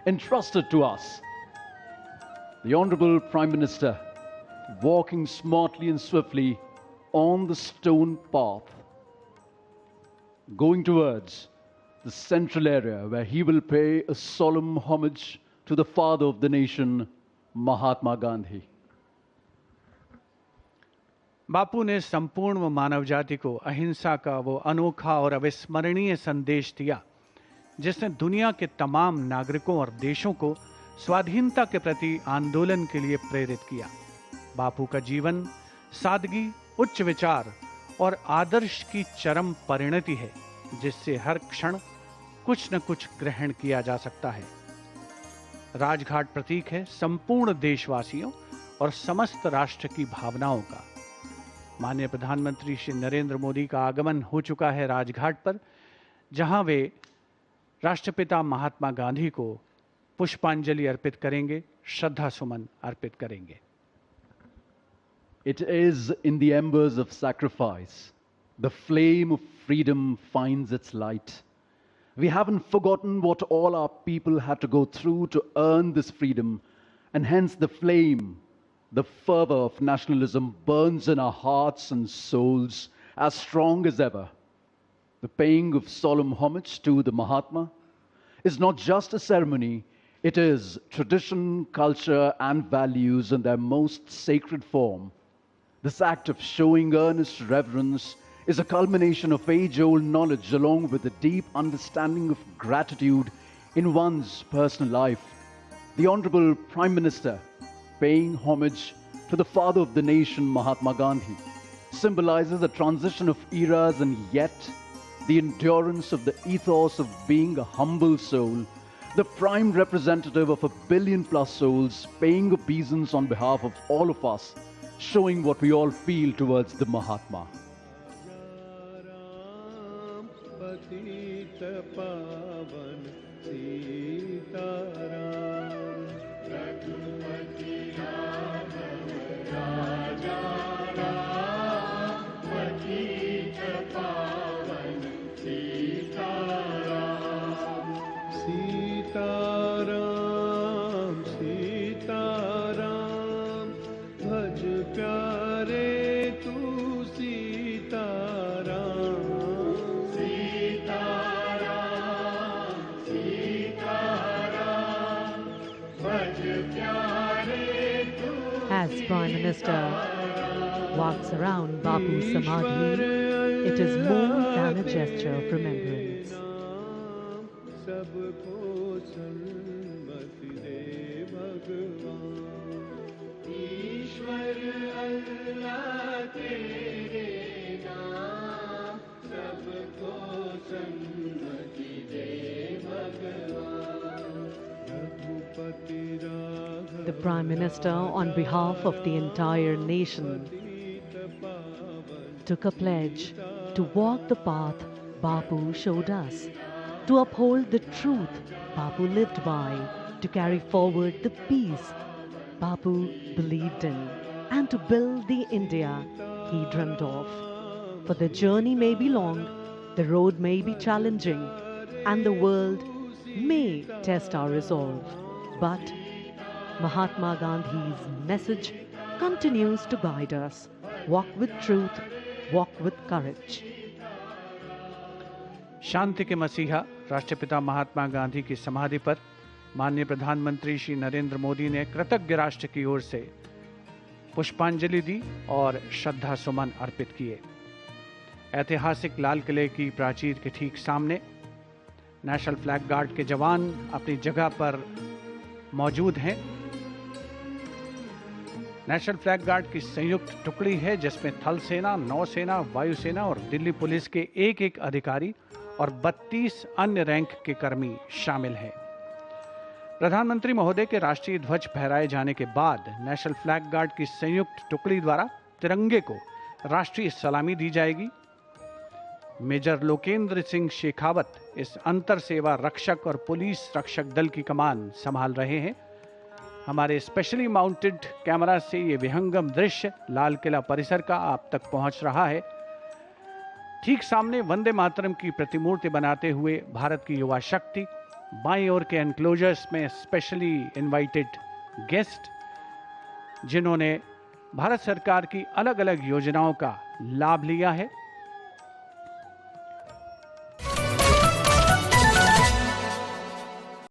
entrusted to us. The Honorable Prime Minister, walking smartly and swiftly on the stone path, going towards the central area where he will pay a solemn homage to the father of the nation, Mahatma Gandhi. बापू ने संपूर्ण मानव जाति को अहिंसा का वो अनोखा और अविस्मरणीय संदेश दिया जिसने दुनिया के तमाम नागरिकों और देशों को स्वाधीनता के प्रति आंदोलन के लिए प्रेरित किया। बापू का जीवन सादगी, उच्च विचार और आदर्श की चरम परिणति है जिससे हर क्षण कुछ न कुछ ग्रहण किया जा सकता है। राजघाट प्रतीक है संपूर्ण देशवासियों और समस्त राष्ट्र की भावनाओं का। माननीय प्रधानमंत्री श्री नरेंद्र मोदी का आगमन हो चुका है राजघाट पर, जहां वे राष्ट्रपिता महात्मा गांधी को पुष्पांजलि अर्पित करेंगे, श्रद्धा सुमन अर्पित करेंगे। It is in the embers of sacrifice the flame of freedom finds its light. We haven't forgotten what all our people had to go through to earn this freedom, and hence the flame, the fervor of nationalism burns in our hearts and souls as strong as ever. The paying of solemn homage to the Mahatma is not just a ceremony, it is tradition, culture, and values in their most sacred form. This act of showing earnest reverence is a culmination of age-old knowledge along with a deep understanding of gratitude in one's personal life. The Honorable Prime Minister paying homage to the father of the nation, Mahatma Gandhi, symbolizes a transition of eras and yet the endurance of the ethos of being a humble soul, the prime representative of 1 billion plus souls, paying obeisance on behalf of all of us, showing what we all feel towards the Mahatma. As Prime Minister walks around Bapu's Samadhi, it is more than a gesture of remembrance. The Prime Minister, on behalf of the entire nation, took a pledge to walk the path Bapu showed us, to uphold the truth Bapu lived by, to carry forward the peace Bapu believed in, and to build the India he dreamed of. For the journey may be long, the road may be challenging, and the world may test our resolve. But Mahatma Gandhi's message continues to guide us. Walk with truth, walk with courage. शांति के मसीहा राष्ट्रपिता महात्मा गांधी की समाधि पर माननीय प्रधानमंत्री श्री नरेंद्र मोदी ने कृतज्ञ राष्ट्र की ओर से पुष्पांजलि दी और श्रद्धा सुमन अर्पित किए। ऐतिहासिक लाल किले की प्राचीर के ठीक सामने नेशनल फ्लैग गार्ड के जवान अपनी जगह पर मौजूद हैं। नेशनल फ्लैग गार्ड की संयुक्त टुकड़ी है जिसमें थल सेना, नौसेना, वायुसेना और दिल्ली पुलिस के एक अधिकारी और 32 अन्य रैंक के कर्मी शामिल हैं। प्रधानमंत्री महोदय के राष्ट्रीय ध्वज फहराए जाने के बाद नेशनल फ्लैग गार्ड की संयुक्त टुकड़ी द्वारा तिरंगे को राष्ट्रीय सलामी दी जाएगी। मेजर लोकेंद्र सिंह शेखावत इस अंतर सेवा रक्षक और पुलिस रक्षक दल की कमान संभाल रहे हैं। हमारे स्पेशली माउंटेड कैमरा से ये विहंगम दृश्य लाल किला परिसर का आप तक पहुंच रहा है। ठीक सामने वंदे मातरम की प्रतिमूर्ति बनाते हुए भारत की युवा शक्ति, बाईं ओर के एनक्लोजर्स में स्पेशली इनवाइटेड गेस्ट जिन्होंने भारत सरकार की अलग अलग योजनाओं का लाभ लिया है